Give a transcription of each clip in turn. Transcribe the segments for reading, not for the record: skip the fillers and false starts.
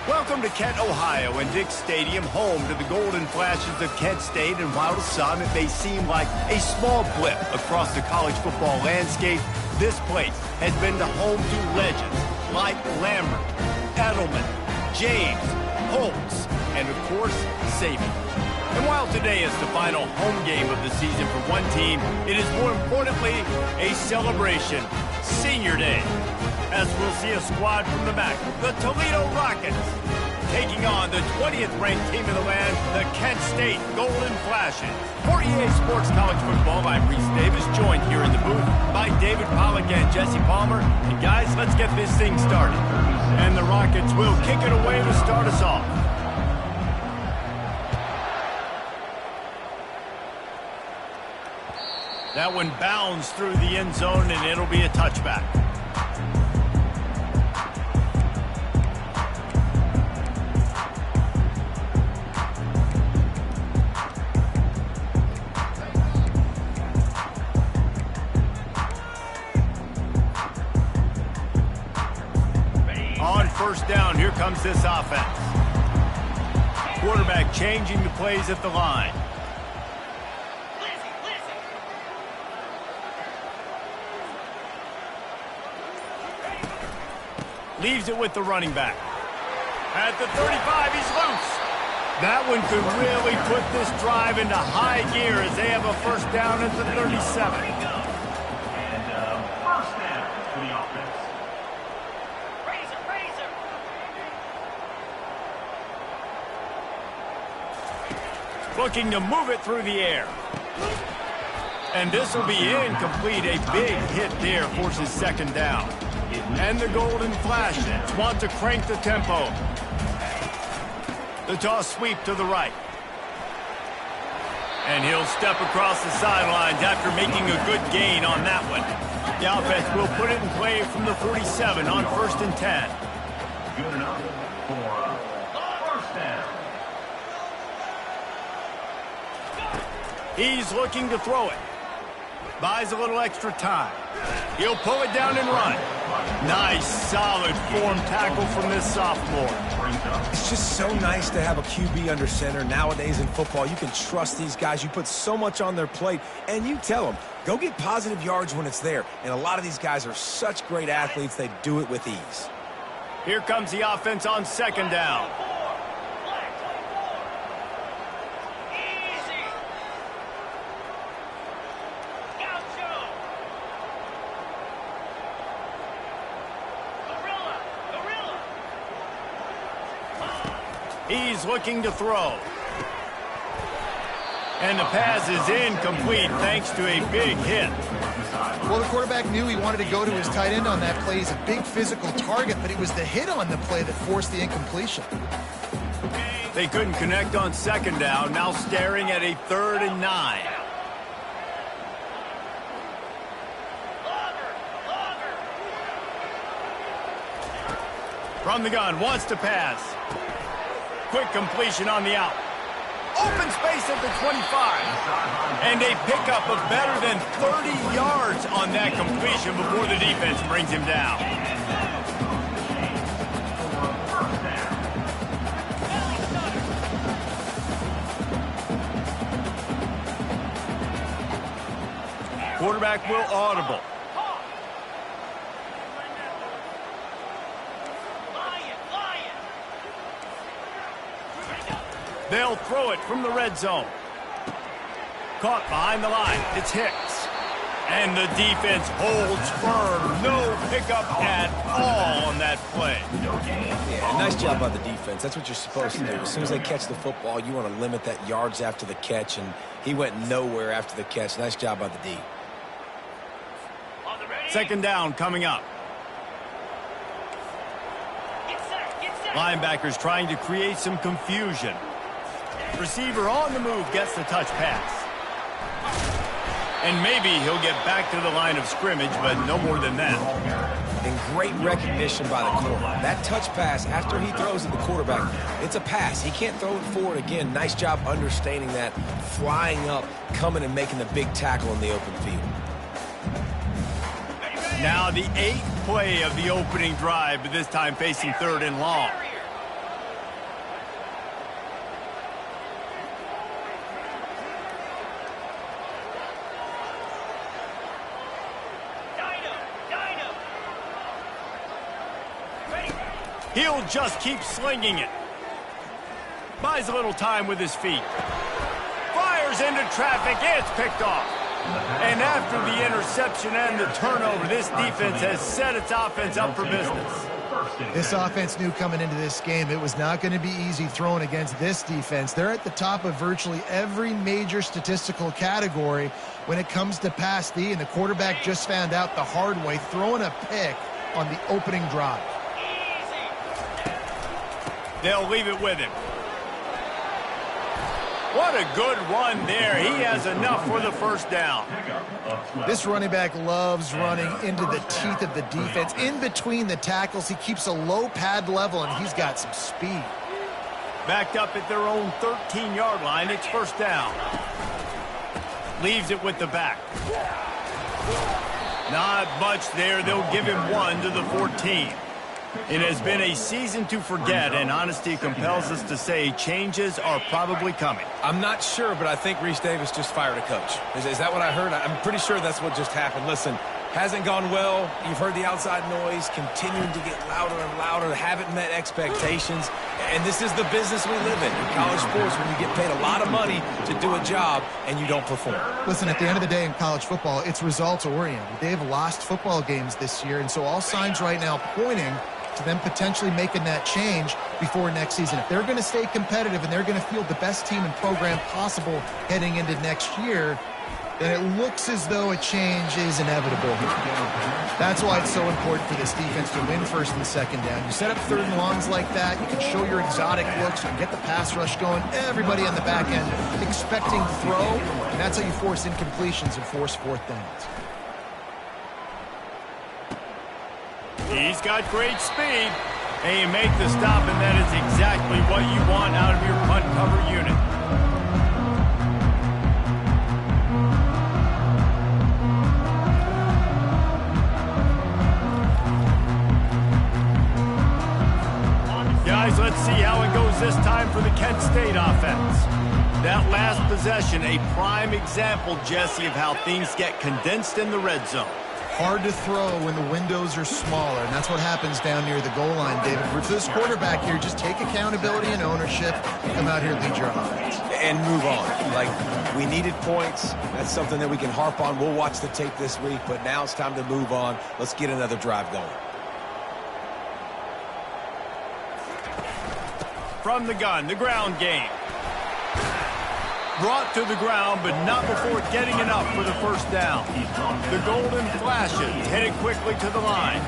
Welcome to Kent, Ohio, and Dick's Stadium, home to the Golden Flashes of Kent State. And while to some it may seem like a small blip across the college football landscape, this place has been the home to legends like Lambert, Edelman, James, Holtz, and of course, Saban. And while today is the final home game of the season for one team, it is more importantly a celebration, Senior Day, as we'll see a squad from the MAC, the Toledo Rockets, taking on the 20th ranked team in the land, the Kent State Golden Flashes. For EA Sports College Football, I'm Reese Davis, joined here in the booth by David Pollack and Jesse Palmer. And guys, let's get this thing started. And the Rockets will kick it away to start us off. That one bounds through the end zone, and it'll be a touchback. On first down, here comes this offense. Quarterback changing the plays at the line. Leaves it with the running back. At the 35, he's loose. That one could really put this drive into high gear as they have a first down at the 37. And first down for the offense. Looking to move it through the air. And this will be incomplete. A big hit there forces second down. And the Golden Flashes want to crank the tempo. The toss sweep to the right. And he'll step across the sidelines after making a good gain on that one. The offense will put it in play from the 47 on 1st and 10. Good enough for first down. He's looking to throw it. Buys a little extra time. He'll pull it down and run. Nice, solid form tackle from this sophomore. It's just so nice to have a QB under center. Nowadays in football, you can trust these guys. You put so much on their plate, and you tell them, go get positive yards when it's there. And a lot of these guys are such great athletes, they do it with ease. Here comes the offense on second down. He's looking to throw. And the pass is incomplete thanks to a big hit. Well, the quarterback knew he wanted to go to his tight end on that play. He's a big physical target, but it was the hit on the play that forced the incompletion. They couldn't connect on second down, now staring at a 3rd and 9. From the gun, wants to pass. Quick completion on the out. Open space at the 25. And a pickup of better than 30 yards on that completion before the defense brings him down. Quarterback will audible. They'll throw it from the red zone. Caught behind the line. It's Hicks. And the defense holds firm. No pickup at all on that play. Yeah, nice job by the defense. That's what you're supposed to do. As soon as they catch the football, you want to limit that yards after the catch, and he went nowhere after the catch. Nice job by the D. Second down coming up. Linebackers trying to create some confusion. Receiver on the move gets the touch pass. And maybe he'll get back to the line of scrimmage, but no more than that. And great recognition by the corner. That touch pass, after he throws at the quarterback, it's a pass. He can't throw it forward again. Nice job understanding that, flying up, coming and making the big tackle in the open field. Now the 8th play of the opening drive, but this time facing 3rd and long. He'll just keep slinging it. Buys a little time with his feet. Fires into traffic. It's picked off. And after the interception and the turnover, this defense has set its offense up for business. This offense knew coming into this game it was not going to be easy throwing against this defense. They're at the top of virtually every major statistical category when it comes to pass D, and the quarterback just found out the hard way, throwing a pick on the opening drive. They'll leave it with him. What a good run there. He has enough for the first down. This running back loves running into the teeth of the defense. In between the tackles, he keeps a low pad level, and he's got some speed. Backed up at their own 13-yard line. It's first down. Leaves it with the back. Not much there. They'll give him 1 to the 14. It has been a season to forget, and honesty compels us to say changes are probably coming. I'm not sure, but I think Reese Davis just fired a coach. Is that what I heard? I'm pretty sure that's what just happened. Listen, hasn't gone well. You've heard the outside noise continuing to get louder and louder. Haven't met expectations. And this is the business we live in college sports, when you get paid a lot of money to do a job and you don't perform. Listen, at the end of the day in college football, it's results-oriented. They have lost football games this year, and so all signs right now pointing to them potentially making that change before next season. If they're going to stay competitive and they're going to field the best team and program possible heading into next year, then it looks as though a change is inevitable here. That's why it's so important for this defense to win first and second down. You set up third and longs like that, you can show your exotic looks, you can get the pass rush going, everybody on the back end expecting throw, and that's how you force incompletions and force fourth downs. He's got great speed. And you make the stop, and that is exactly what you want out of your punt cover unit. Guys, let's see how it goes this time for the Kent State offense. That last possession, a prime example, Jesse, of how things get condensed in the red zone. Hard to throw when the windows are smaller, and that's what happens down near the goal line, David. For this quarterback here, just take accountability and ownership and come out here and lead your offense. And move on. Like, we needed points. That's something that we can harp on. We'll watch the tape this week, but now it's time to move on. Let's get another drive going. From the gun, the ground game. Brought to the ground, but not before getting enough for the first down. The Golden Flashes headed quickly to the line.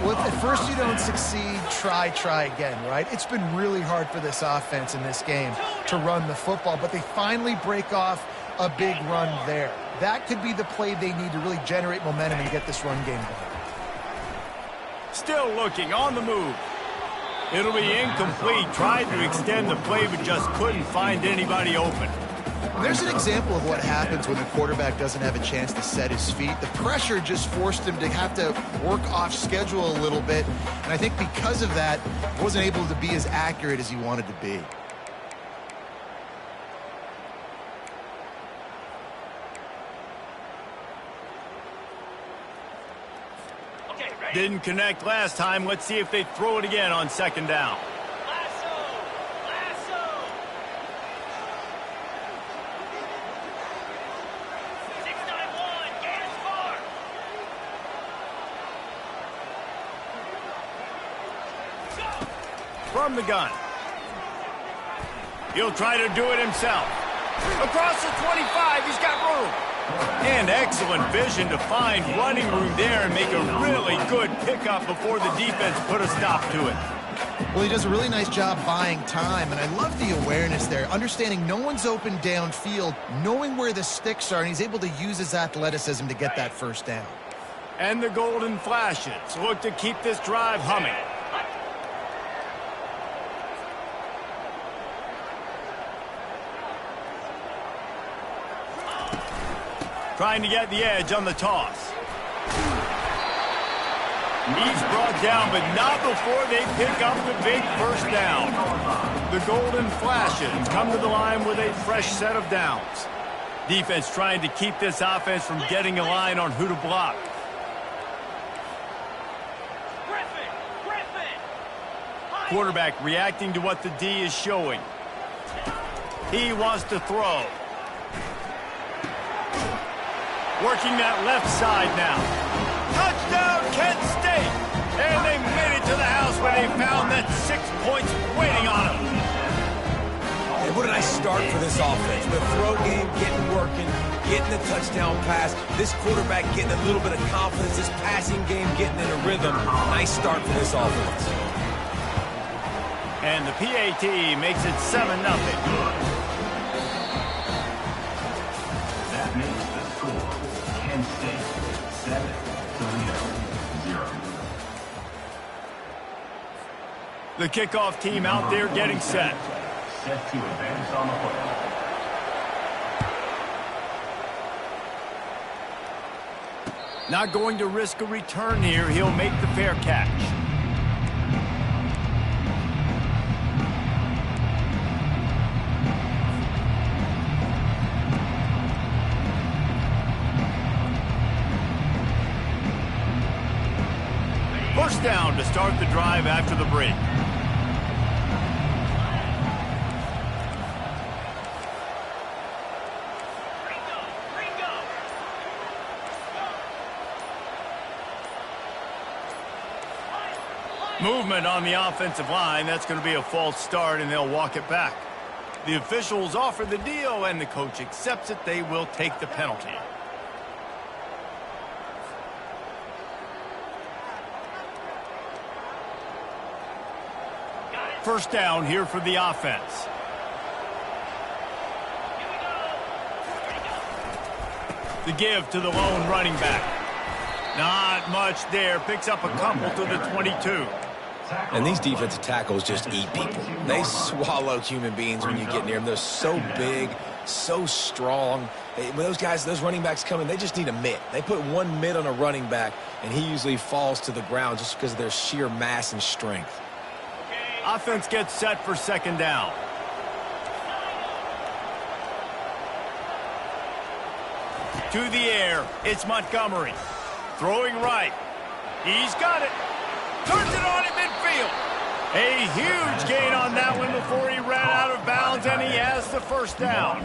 Well, if at first you don't succeed, try again, right? It's been really hard for this offense in this game to run the football, but they finally break off a big run there. That could be the play they need to really generate momentum and get this run game going. Still looking on the move. It'll be incomplete. Tried to extend the play, but just couldn't find anybody open. There's an example of what happens when the quarterback doesn't have a chance to set his feet. The pressure just forced him to have to work off schedule a little bit. And I think because of that, he wasn't able to be as accurate as he wanted to be. Didn't connect last time. Let's see if they throw it again on second down. From the gun. He'll try to do it himself. Across the 25, he's got room. And excellent vision to find running room there and make a really good pickup before the defense put a stop to it. Well, he does a really nice job buying time, and I love the awareness there, understanding no one's open downfield, knowing where the sticks are, and he's able to use his athleticism to get that first down. And the Golden Flashes look to keep this drive humming. Trying to get the edge on the toss. He's brought down, but not before they pick up the big first down. The Golden Flashes come to the line with a fresh set of downs. Defense trying to keep this offense from getting a line on who to block. quarterback reacting to what the D is showing. He wants to throw. Working that left side now. Touchdown, Kent State! And they made it to the house when they found that 6 points waiting on them. And what a nice start for this offense. The throw game getting working, getting the touchdown pass. This quarterback getting a little bit of confidence. This passing game getting in a rhythm. Nice start for this offense. And the PAT makes it 7-0. That makes the score Kent State 7, Toledo 0. The kickoff team out there getting set. Set to advance on the play. Not going to risk a return here. He'll make the fair catch. First down to start the drive after the break. Movement on the offensive line. That's going to be a false start, and they'll walk it back. The officials offer the deal, and the coach accepts it. They will take the penalty. First down here for the offense. The give to the lone running back. Not much there. Picks up a couple to the 22. And these defensive tackles just eat people. They swallow human beings when you get near them. They're so big, so strong. When those guys, those running backs come in, they just need a mitt. They put one mitt on a running back, and he usually falls to the ground just because of their sheer mass and strength. Offense gets set for second down. To the air, it's Montgomery. Throwing right. He's got it. Turns it on in midfield. A huge gain on that one before he ran out of bounds, and he has the first down.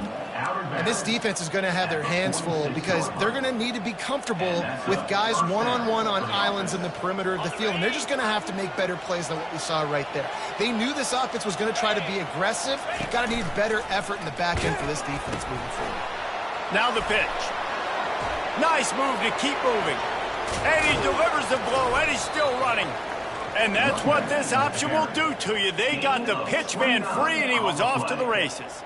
And this defense is going to have their hands full because they're going to need to be comfortable with guys one-on-one on islands in the perimeter of the field, and they're just going to have to make better plays than what we saw right there. They knew this offense was going to try to be aggressive. Got to need better effort in the back end for this defense moving forward. Now the pitch. Nice move to keep moving. And he delivers the blow, and he's still running. And that's what this option will do to you. They got the pitch man free, and he was off to the races.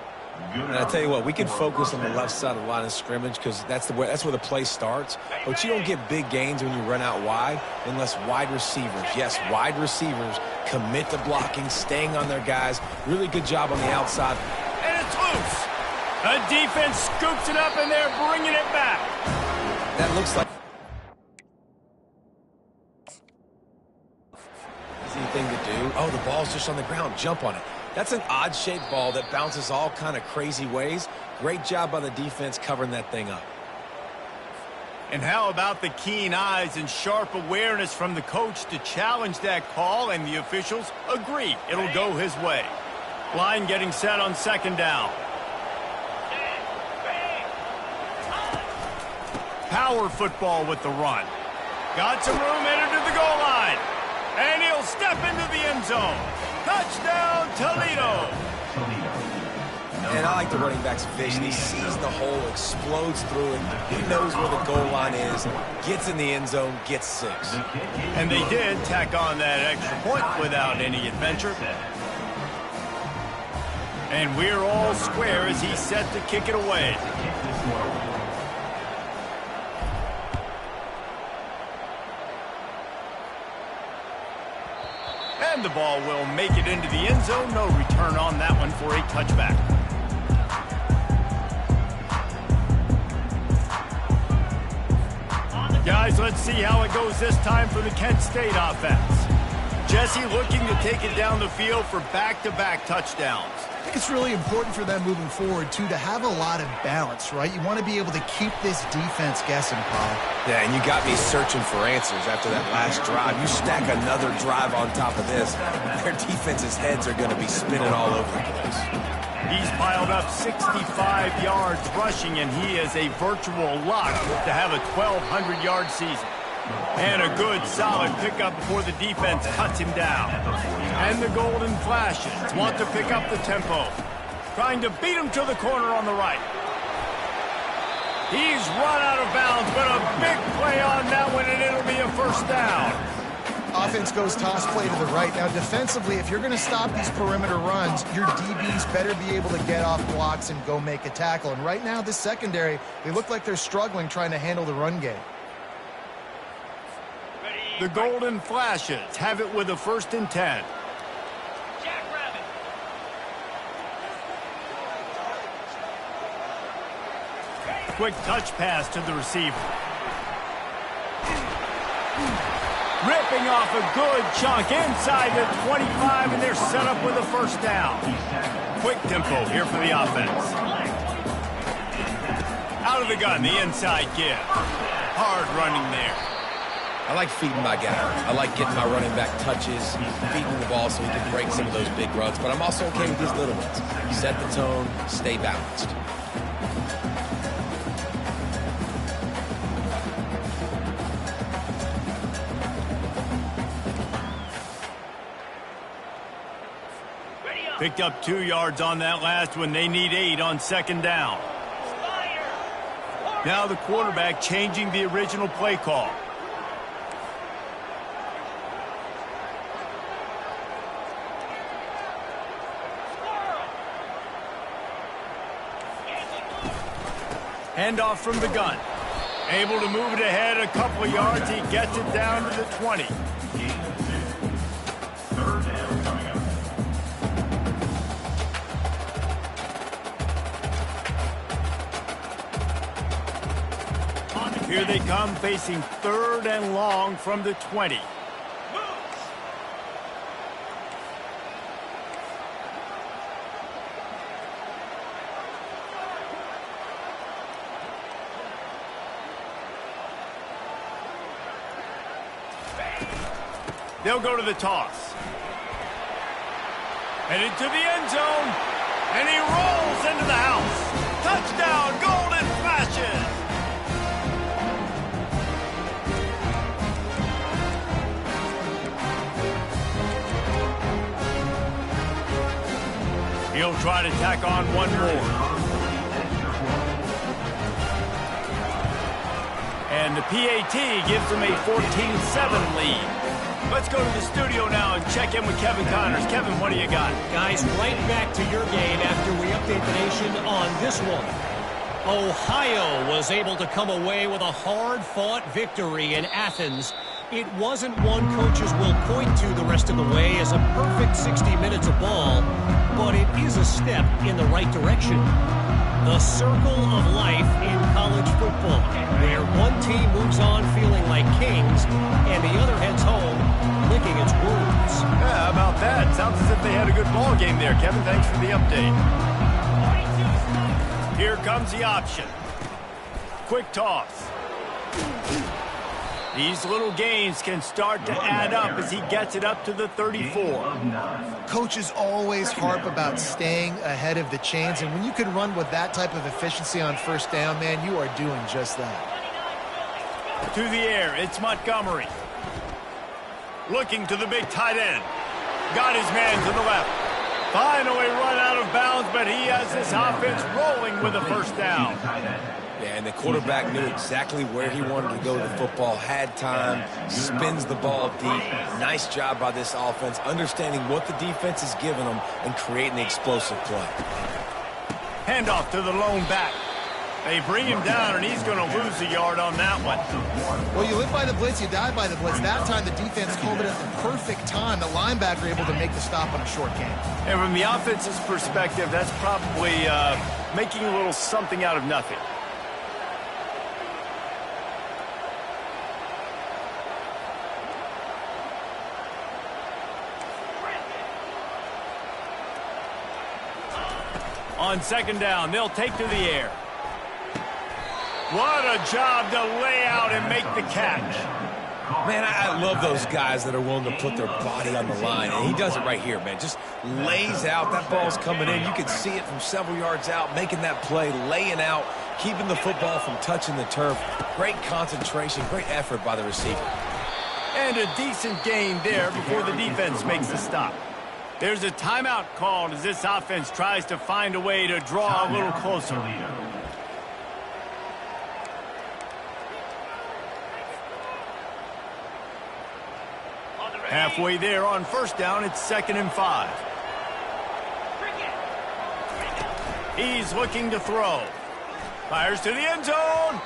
And I tell you what, we can focus on the left side of the line of scrimmage because that's where the play starts. But you don't get big gains when you run out wide unless wide receivers, yes, wide receivers commit to blocking, staying on their guys. Really good job on the outside. And it's loose. A defense scoops it up, and they're bringing it back. That looks like easy thing to do. Oh, the ball's just on the ground. Jump on it. That's an odd-shaped ball that bounces all kind of crazy ways. Great job by the defense covering that thing up. And how about the keen eyes and sharp awareness from the coach to challenge that call, and the officials agree it'll go his way. Line getting set on second down. Power football with the run. Got some room, headed to the goal line. And he'll step into the end zone. Touchdown, Toledo. And I like the running back's vision. He sees the hole, explodes through it. He knows where the goal line is, gets in the end zone, gets 6. And they did tack on that extra point without any adventure. And we're all square as he's set to kick it away. And the ball will make it into the end zone. No return on that one for a touchback. Guys, let's see how it goes this time for the Kent State offense. Jesse looking to take it down the field for back-to-back touchdowns. think it's really important for them moving forward, too, to have a lot of balance, right? You want to be able to keep this defense guessing, Paul. Yeah, and you got me searching for answers after that last drive. You stack another drive on top of this, their defense's heads are going to be spinning all over the place. He's piled up 65 yards rushing, and he is a virtual lock to have a 1,200-yard season. And a good, solid pickup before the defense cuts him down. And the Golden Flashes want to pick up the tempo, trying to beat him to the corner on the right. He's run out of bounds, but a big play on that one, and it'll be a first down. Offense goes toss play to the right. Now, defensively, if you're going to stop these perimeter runs, your DBs better be able to get off blocks and go make a tackle. And right now, this secondary, they look like they're struggling trying to handle the run game. The Golden Flashes have it with a 1st and 10. Quick touch pass to the receiver. Ripping off a good chunk inside the 25, and they're set up with a first down. Quick tempo here for the offense. Out of the gun, the inside give. Hard running there. I like feeding my guy. I like getting my running back touches, feeding the ball so he can break some of those big runs. But I'm also okay with these little ones. Set the tone, stay balanced. Picked up 2 yards on that last one. They need 8 on 2nd down. Now the quarterback changing the original play call. Handoff from the gun. Able to move it ahead a couple of yards. He gets it down to the 20. Third down coming up. Here they come, facing 3rd and long from the 20. They'll go to the toss. Headed to the end zone. And he rolls into the house. Touchdown, Golden Flashes. He'll try to tack on one more. And the PAT gives them a 14-7 lead. Let's go to the studio now and check in with Kevin Connors. Kevin, what do you got? Guys, right back to your game after we update the nation on this one. Ohio was able to come away with a hard-fought victory in Athens. It wasn't one coaches will point to the rest of the way as a perfect 60 minutes of ball, but it is a step in the right direction. The circle of life in college football, where one team moves on feeling like kings and the other heads home licking its wounds. Yeah, how about that? Sounds as if they had a good ball game there. Kevin, thanks for the update. Here comes the option. Quick toss. These little gains can start to add up as he gets it up to the 34. Coaches always harp about staying ahead of the chains, and when you can run with that type of efficiency on 1st down, man, you are doing just that. To the air, it's Montgomery. Looking to the big tight end. Got his man to the left. Finally run out of bounds, but he has this offense rolling with a first down. Yeah, and the quarterback knew exactly where he wanted to go with the football, had time, spins the ball deep. Nice job by this offense, understanding what the defense is giving them and creating the explosive play. Handoff to the lone back. They bring him down, and he's going to lose a yard on that one. Well, you live by the blitz, you die by the blitz. That time, the defense called it at the perfect time. The linebacker able to make the stop on a short game. And from the offense's perspective, that's probably making a little something out of nothing. On second down, they'll take to the air. What a job to lay out and make the catch. Man, I love those guys that are willing to put their body on the line, and he does it right here, man. Just lays out. That ball's coming in. You can see it from several yards out, making that play, laying out, keeping the football from touching the turf. Great concentration, great effort by the receiver. And a decent gain there before the defense makes the stop. There's a timeout called as this offense tries to find a way to draw a little closer. Halfway there on first down, it's 2nd and 5. He's looking to throw. Fires to the end zone.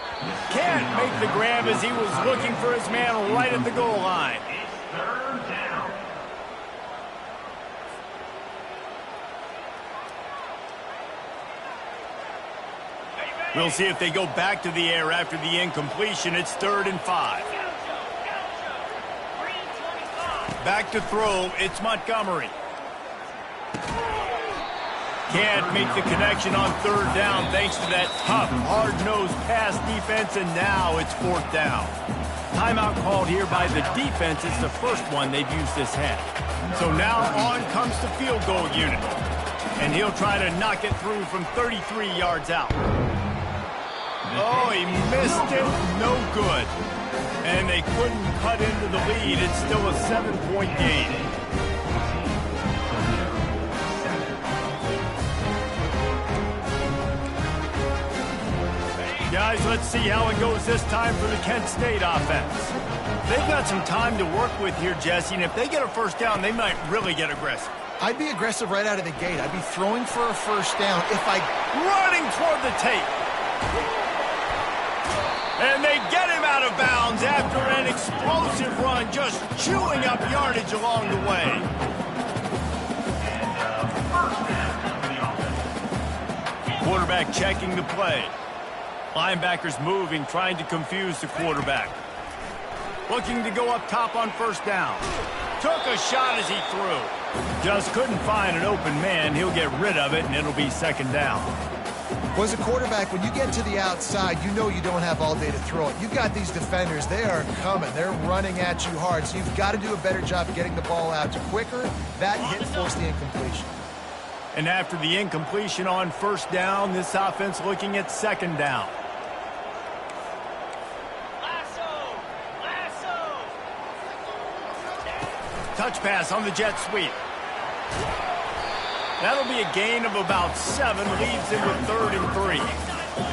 Can't make the grab as he was looking for his man right at the goal line. It's 3rd down. We'll see if they go back to the air after the incompletion. It's 3rd and 5. Back to throw, it's Montgomery. Can't make the connection on 3rd down thanks to that tough, hard-nosed pass defense, and now it's 4th down. Timeout called here by the defense. It's the first one they've used this half. So now on comes the field goal unit. And he'll try to knock it through from 33 yards out. Oh, he missed it. No good. And they couldn't cut into the lead. It's still a 7-point gain. Guys, let's see how it goes this time for the Kent State offense. They've got some time to work with here, Jesse, and if they get a first down, they might really get aggressive. I'd be aggressive right out of the gate. I'd be throwing for a first down if I... Running toward the tape. And they get him out of bounds after an explosive run, just chewing up yardage along the way. Quarterback checking the play. Linebackers moving, trying to confuse the quarterback. Looking to go up top on first down. Took a shot as he threw. Just couldn't find an open man. He'll get rid of it, and it'll be 2nd down. Well, as a quarterback, when you get to the outside, you know you don't have all day to throw it. You've got these defenders. They are coming. They're running at you hard. So you've got to do a better job getting the ball out to quicker. That hit forced the incompletion. And after the incompletion on first down, this offense looking at 2nd down. Touch pass on the jet sweep. That'll be a gain of about 7, leaves him with 3rd and 3.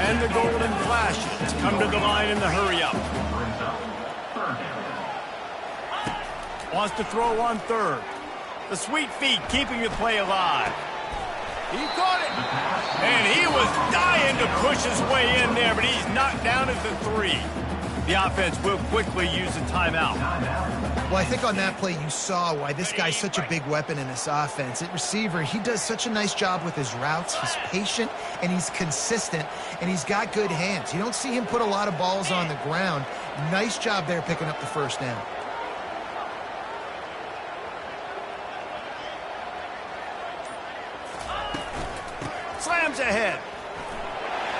And the Golden Flashes come to the line in the hurry-up. Wants to throw on 3rd. The sweet feet keeping the play alive. He caught it. And he was dying to push his way in there, but he's knocked down at the 3. The offense will quickly use a timeout. Well, I think on that play you saw why this guy's such a big weapon in this offense. At receiver, he does such a nice job with his routes. He's patient, and he's consistent, and he's got good hands. You don't see him put a lot of balls on the ground. Nice job there picking up the first down. Slams ahead.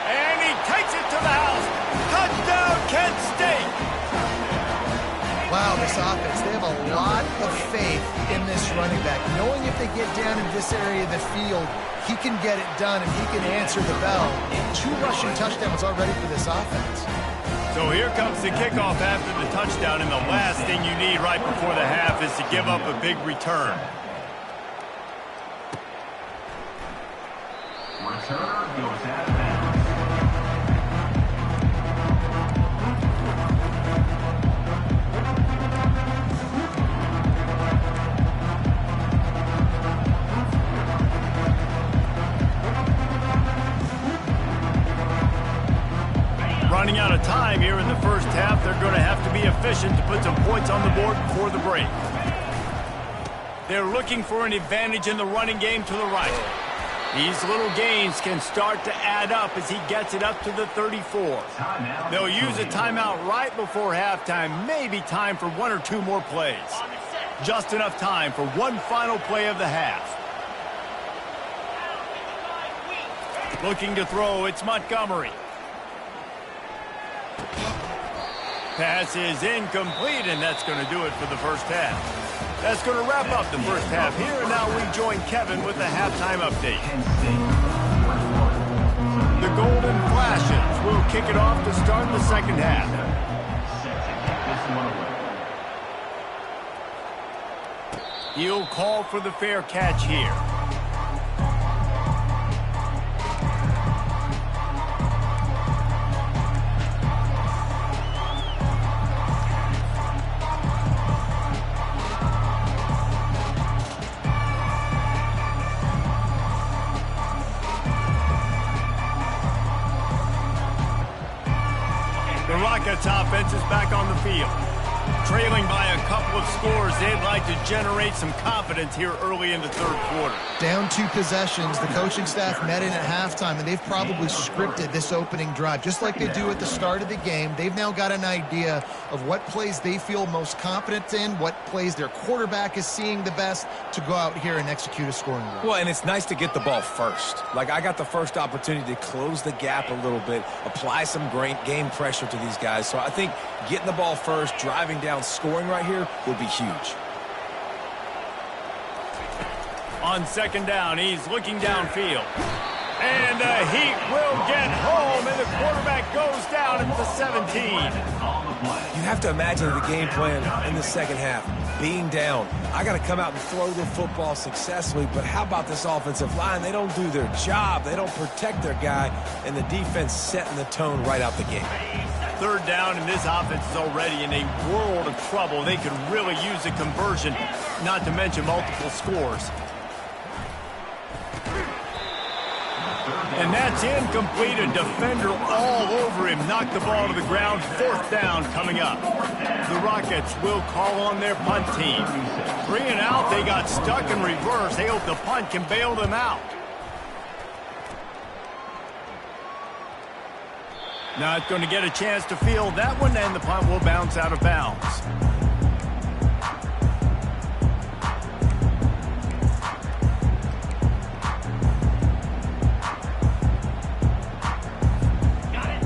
And he takes it to the house. Touchdown, Kent State. Wow, this offense, they have a lot of faith in this running back. Knowing if they get down in this area of the field, he can get it done and he can answer the bell. 2 rushing touchdowns already for this offense. So here comes the kickoff after the touchdown, and the last thing you need right before the half is to give up a big return. Returner goes out of bounds. Running out of time here in the first half. They're going to have to be efficient to put some points on the board before the break. They're looking for an advantage in the running game to the right. These little gains can start to add up as he gets it up to the 34. They'll use a timeout right before halftime. Maybe time for 1 or 2 more plays. Just enough time for one final play of the half. Looking to throw, it's Montgomery. Pass is incomplete, and that's going to do it for the first half. That's going to wrap up the first half here, and now we join Kevin with the halftime update. The Golden Flashes will kick it off to start the second half. He'll call for the fair catch here. The Rockets offense is back on the field. Trailing by a couple of scores, they'd like to generate some confidence here early in the third quarter. Down 2 possessions, the coaching staff met in at halftime, and they've probably scripted this opening drive. Just like they do at the start of the game, they've now got an idea of what plays they feel most confident in, what plays their quarterback is seeing the best to go out here and execute a scoring drive. Well, and it's nice to get the ball first. Like, I got the first opportunity to close the gap a little bit, apply some great game pressure to these guys. So I think getting the ball first, driving down, scoring right here would be huge. On second down, he's looking downfield. And the Heat will get home, and the quarterback goes down at the 17. You have to imagine the game plan in the second half. Being down, I got to come out and throw the football successfully, but how about this offensive line? They don't do their job. They don't protect their guy, and the defense setting the tone right out the gate. Third down, and this offense is already in a world of trouble. They could really use a conversion, not to mention multiple scores. And that's incomplete. A defender all over him. Knocked the ball to the ground. Fourth down coming up. The Rockets will call on their punt team. 3 and out. They got stuck in reverse. They hope the punt can bail them out. Not going to get a chance to field that one, and the punt will bounce out of bounds.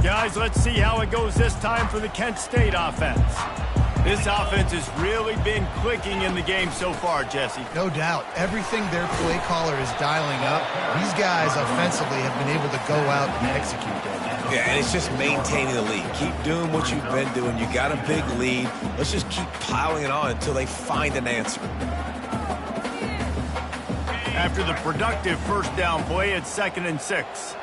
Guys, let's see how it goes this time for the Kent State offense. This offense has really been clicking in the game so far, Jesse. No doubt. Everything their play caller is dialing up, these guys offensively have been able to go out and execute that. Yeah, and it's just maintaining the lead. Keep doing what you've been doing. You got a big lead. Let's just keep piling it on until they find an answer. After the productive first down play, it's 2nd and 6.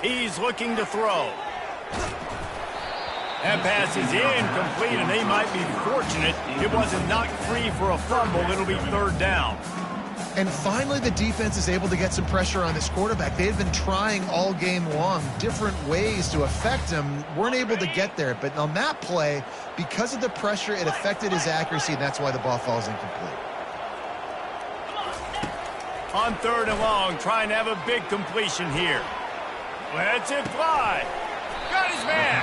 He's looking to throw. That pass is incomplete, and they might be fortunate it wasn't knocked free for a fumble. It'll be 3rd down. And finally, the defense is able to get some pressure on this quarterback. They've been trying all game long different ways to affect him. Weren't able to get there. But on that play, because of the pressure, it affected his accuracy, and that's why the ball falls incomplete. On 3rd and long, trying to have a big completion here. Lets it fly. Got his man.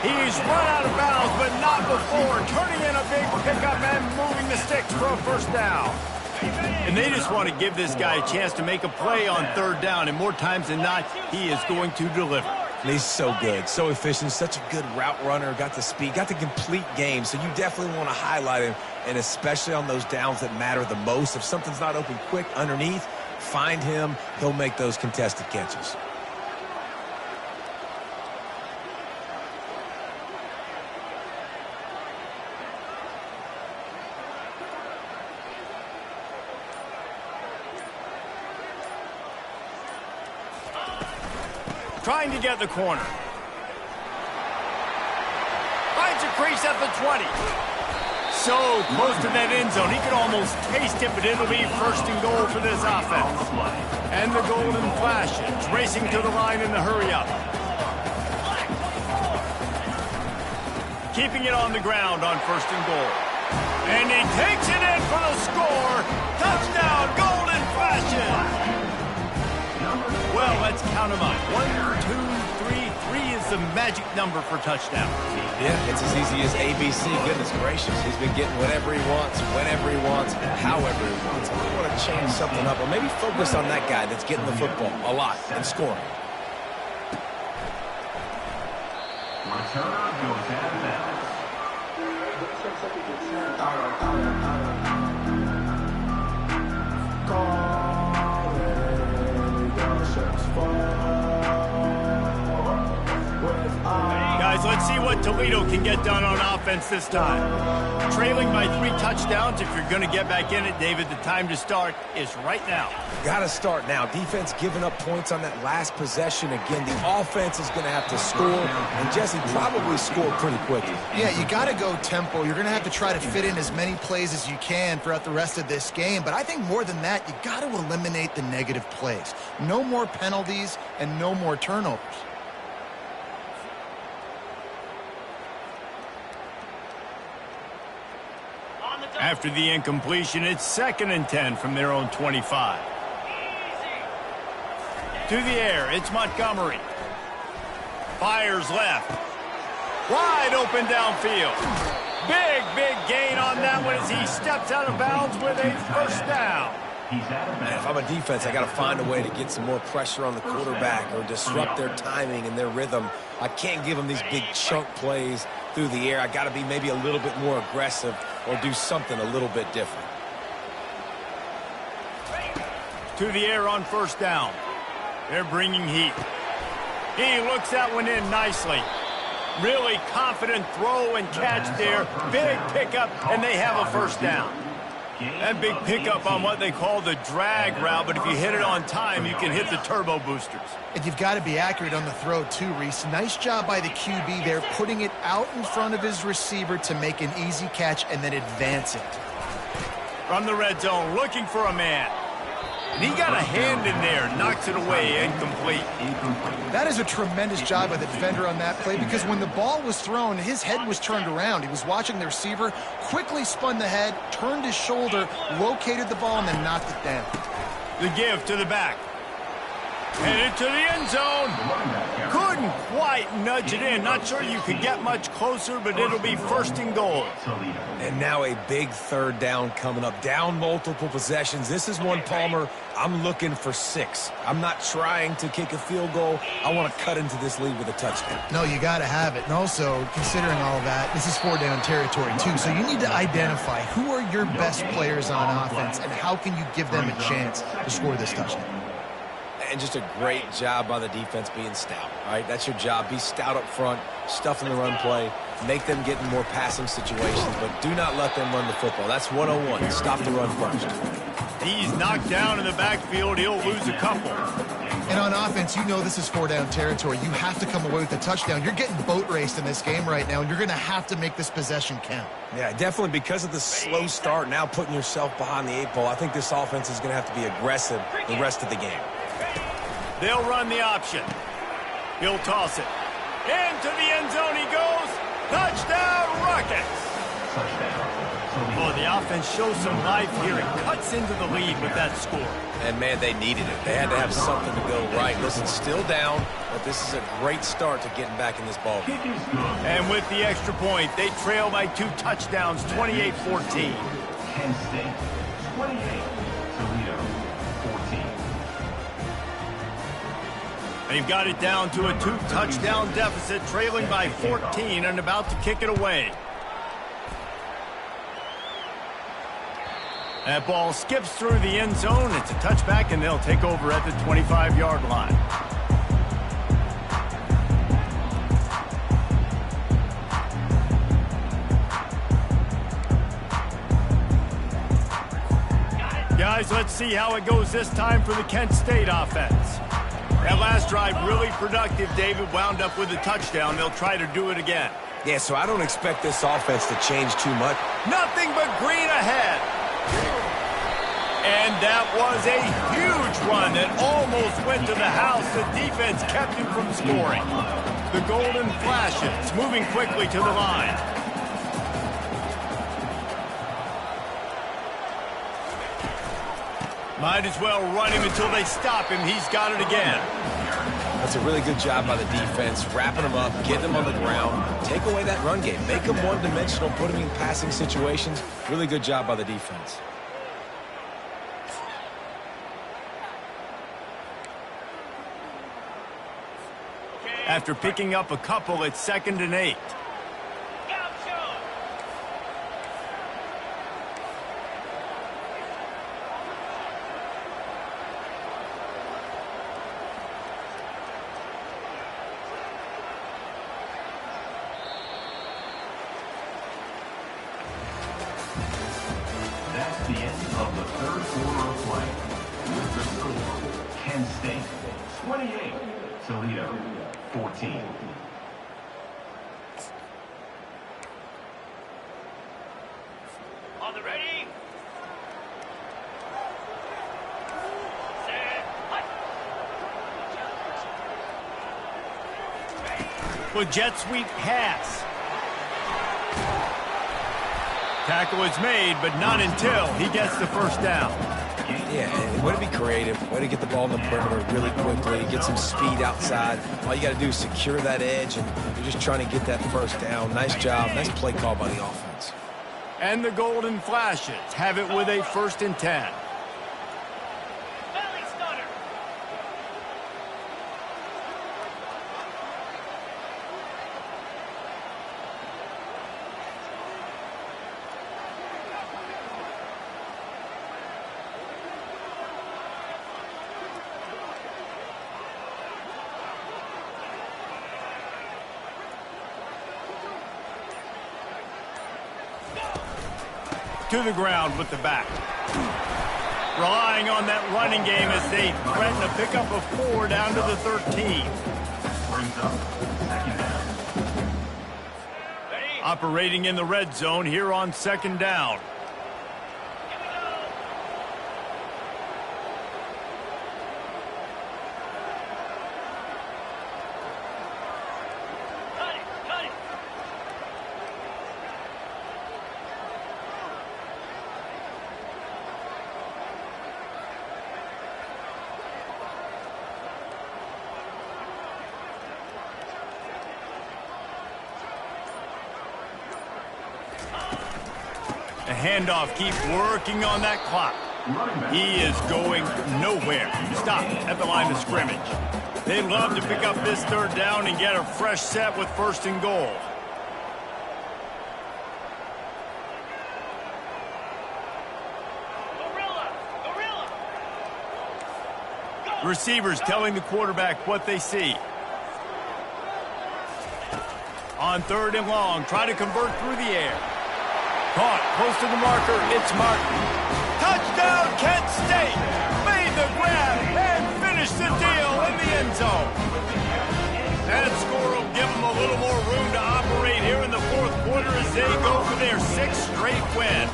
He's run out of bounds, but not before. Turning in a big pickup and moving the sticks for a first down. And they just want to give this guy a chance to make a play on 3rd down. And more times than not, he is going to deliver. And he's so good, so efficient, such a good route runner, got the speed, got the complete game. So you definitely want to highlight him, and especially on those downs that matter the most. If something's not open quick underneath, find him. He'll make those contested catches. Trying to get the corner. Finds a crease at the 20. So close to that end zone. He could almost taste it, but it'll be 1st and goal for this offense. And the Golden Flashes racing to the line in the hurry up. keeping it on the ground on 1st and goal. And he takes it in for the score. Touchdown, Golden Flashes. Well, let's count them up. 1, 2, 3. 3 is the magic number for touchdown. Yeah, it's as easy as ABC. Goodness gracious. He's been getting whatever he wants, whenever he wants, however he wants. I want to change something up or maybe focus on that guy that's getting the football a lot and scoring. Returner goes out of bounds. Guys, let's see what Toledo can get done on offense this time. Trailing by 3 touchdowns. If you're going to get back in it, David, the time to start is right now. Got to start now. Defense giving up points on that last possession. Again, the offense is going to have to score, and Jesse probably scored pretty quickly. Yeah, you got to go tempo. You're going to have to try to fit in as many plays as you can throughout the rest of this game. But I think more than that, you got to eliminate the negative plays. No more penalties and no more turnovers. After the incompletion, it's 2nd and 10 from their own 25. To the air, it's Montgomery. Fires left. Wide open downfield. Big gain on that one as he steps out of bounds with a 1st down. Man, if I'm a defense, I got to find a way to get some more pressure on the quarterback or disrupt their timing and their rhythm. I can't give them these big chunk plays through the air. I got to be maybe a little bit more aggressive or do something a little bit different. To the air on 1st down. They're bringing heat. He looks that one in nicely. Really confident throw and catch there. Big pickup, and they have a 1st down. That big pickup on what they call the drag route, but if you hit it on time, you can hit the turbo boosters. And you've got to be accurate on the throw too, Reese. Nice job by the QB there, putting it out in front of his receiver to make an easy catch and then advance it. From the red zone, looking for a man. And he got a hand in there, knocks it away, incomplete. That is a tremendous job by the defender on that play because when the ball was thrown, his head was turned around. He was watching the receiver, quickly spun the head, turned his shoulder, located the ball, and then knocked it down. The give to the back. Headed to the end zone. Couldn't quite nudge it in. Not sure you could get much closer, but it'll be 1st and goal. And now a big 3rd down coming up. Down multiple possessions. This is one, Palmer, I'm looking for 6. I'm not trying to kick a field goal. I want to cut into this lead with a touchdown. No, you got to have it. And also, considering all of that, this is 4-down territory too. So you need to identify who are your best players on offense and how can you give them a chance to score this touchdown. And just a great job by the defense being stout, all right? That's your job. Be stout up front, stuff in the run play, make them get in more passing situations, but do not let them run the football. That's 101. Stop the run first. He's knocked down in the backfield. He'll lose a couple. And on offense, you know this is 4-down territory. You have to come away with a touchdown. You're getting boat raced in this game right now, and you're going to have to make this possession count. Yeah, definitely because of the slow start, now putting yourself behind the 8 ball, I think this offense is going to have to be aggressive the rest of the game. They'll run the option. He'll toss it. Into the end zone he goes. Touchdown, Rockets. Oh, the offense shows some life here. It cuts into the lead with that score. And, man, they needed it. They had to have something to go right. Listen, still down, but this is a great start to getting back in this ball game. And with the extra point, they trail by 2 touchdowns, 28-14. Penn State, 28. Toledo, 14. They've got it down to a 2-touchdown deficit, trailing by 14 and about to kick it away. That ball skips through the end zone. It's a touchback, and they'll take over at the 25-yard line. Guys, let's see how it goes this time for the Kent State offense. That last drive really productive. David wound up with a touchdown. They'll try to do it again. Yeah, so I don't expect this offense to change too much. Nothing but green ahead. And that was a huge run that almost went to the house. The defense kept him from scoring. The Golden Flashes moving quickly to the line. Might as well run him until they stop him. He's got it again. That's a really good job by the defense, wrapping him up, getting him on the ground. Take away that run game. Make him one-dimensional, put him in passing situations. Really good job by the defense. After picking up a couple, it's 2nd and 8. That's the end of the third quarter of play. With the score, Kent State 28, Toledo 14. On the ready. Set. With jet sweep pass. Tackle is made, but not until he gets the first down. Yeah, and way to be creative, way to get the ball in the perimeter really quickly, get some speed outside. All you got to do is secure that edge, and you're just trying to get that first down. Nice job. Nice play call by the offense. And the Golden Flashes have it with a 1st and 10. Belly stunner. To the ground with the back. Relying on that running game as they threaten a pickup of 4 down to the 13. Brings up 2nd down. Ready. Operating in the red zone here on 2nd down. Cut it. Cut it. The handoff keeps working on that clock. Running back. He is going nowhere. Stop at the line of scrimmage. They'd love to pick up this 3rd down and get a fresh set with 1st and goal. Gorilla. Gorilla. Receivers telling the quarterback what they see. On 3rd and long, try to convert through the air. Caught close to the marker. It's Martin. Touchdown, Kent State. Made the grab and finished the deal in the end zone. That score will give them a little more room to operate here in the 4th quarter as they go for their 6th straight win.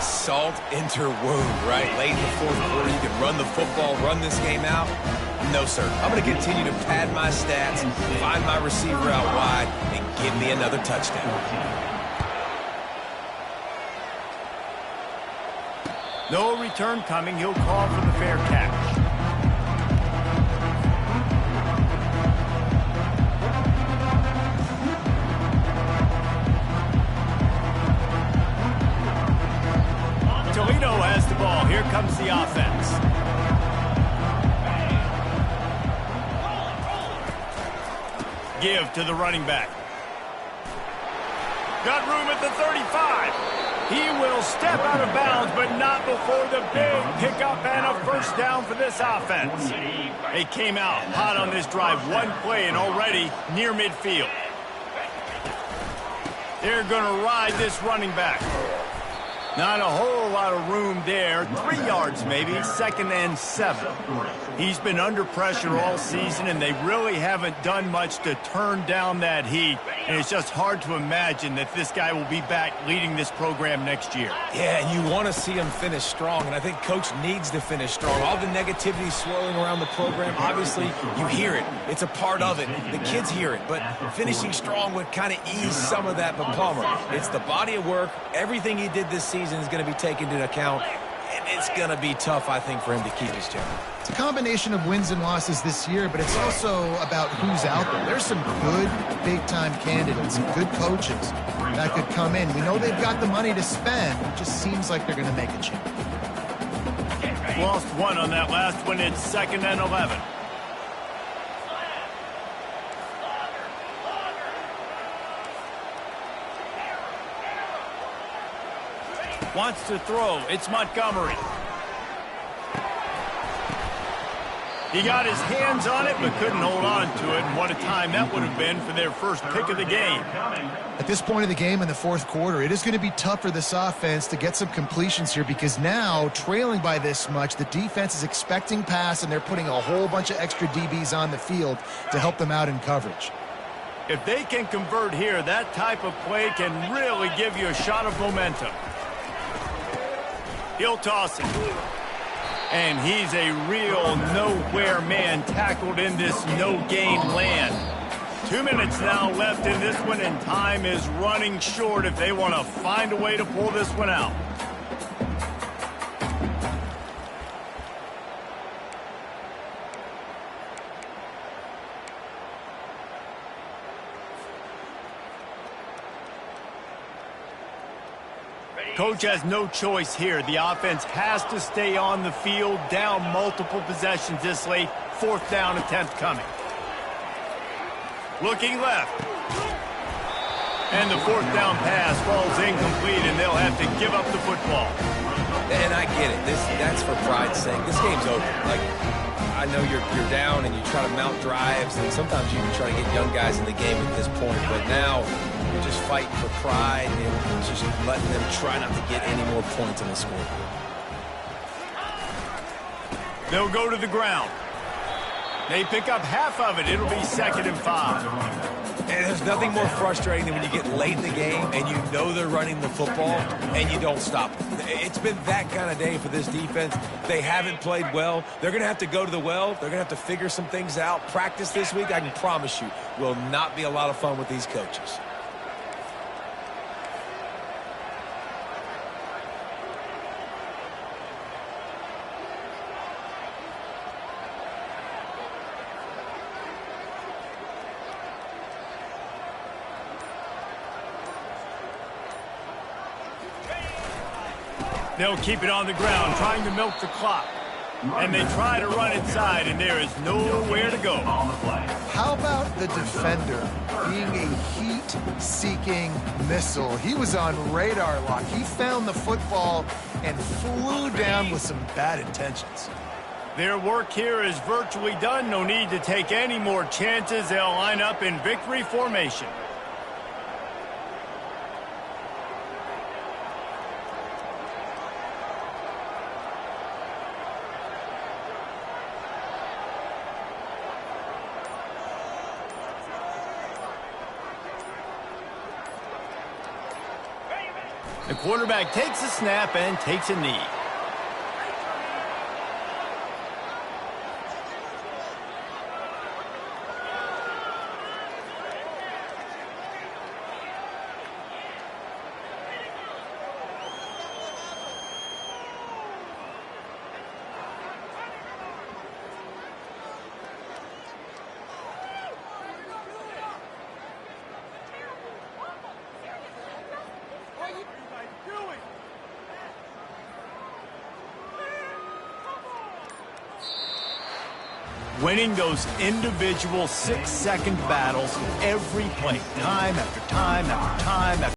Salt into wound, right? Late in the 4th quarter, you can run the football, run this game out. No, sir. I'm going to continue to pad my stats, find my receiver out wide, and give me another touchdown. No return coming. He'll call for the fair catch. Toledo has the ball. Here comes the offense. Give to the running back. Got room at the 35. He will step out of bounds, but not before the big pickup and a 1st down for this offense. They came out hot on this drive. One play and already near midfield. They're going to ride this running back. Not a whole lot of room there. 3 yards maybe, 2nd and 7. He's been under pressure all season, and they really haven't done much to turn down that heat. And it's just hard to imagine that this guy will be back leading this program next year. Yeah, and you want to see him finish strong, and I think Coach needs to finish strong. All the negativity swirling around the program, obviously, you hear it. It's a part of it. The kids hear it, but finishing strong would kind of ease some of that. But Palmer, it's the body of work. Everything he did this season is going to be taken into account, and it's going to be tough, I think, for him to keep his job. It's a combination of wins and losses this year, but it's also about who's out there. There's some good big-time candidates, some good coaches that could come in. We know they've got the money to spend. It just seems like they're going to make a change. Lost one on that last one. It's 2nd and 11. Wants to throw. It's Montgomery. He got his hands on it, but couldn't hold on to it. And what a time that would have been for their first pick of the game. At this point of the game in the fourth quarter, it is going to be tough for this offense to get some completions here because now, trailing by this much, the defense is expecting pass, and they're putting a whole bunch of extra DBs on the field to help them out in coverage. If they can convert here, that type of play can really give you a shot of momentum. He'll toss it. And he's a real nowhere man tackled in this no-gain land. 2 minutes now left in this one, and time is running short if they want to find a way to pull this one out. Coach has no choice here. The offense has to stay on the field, down multiple possessions this late. 4th down attempt coming. Looking left. And the 4th down pass falls incomplete, and they'll have to give up the football. And I get it. That's for pride's sake. This game's over. Like, I know you're down and you try to mount drives, and sometimes you can try to get young guys in the game at this point, but now you're just fighting for pride and just letting them try not to get any more points on the scoreboard. They'll go to the ground. They pick up half of it. It'll be 2nd and 5. And there's nothing more frustrating than when you get late in the game and you know they're running the football and you don't stop them. It's been that kind of day for this defense. They haven't played well. They're going to have to go to the well. They're going to have to figure some things out. Practice this week, I can promise you, will not be a lot of fun with these coaches. They'll keep it on the ground, trying to milk the clock. And they try to run inside, and there is nowhere to go. How about the defender being a heat-seeking missile? He was on radar lock. He found the football and flew down with some bad intentions. Their work here is virtually done. No need to take any more chances. They'll line up in victory formation. The quarterback takes a snap and takes a knee. Winning those individual 6-second battles every play, time after time after time after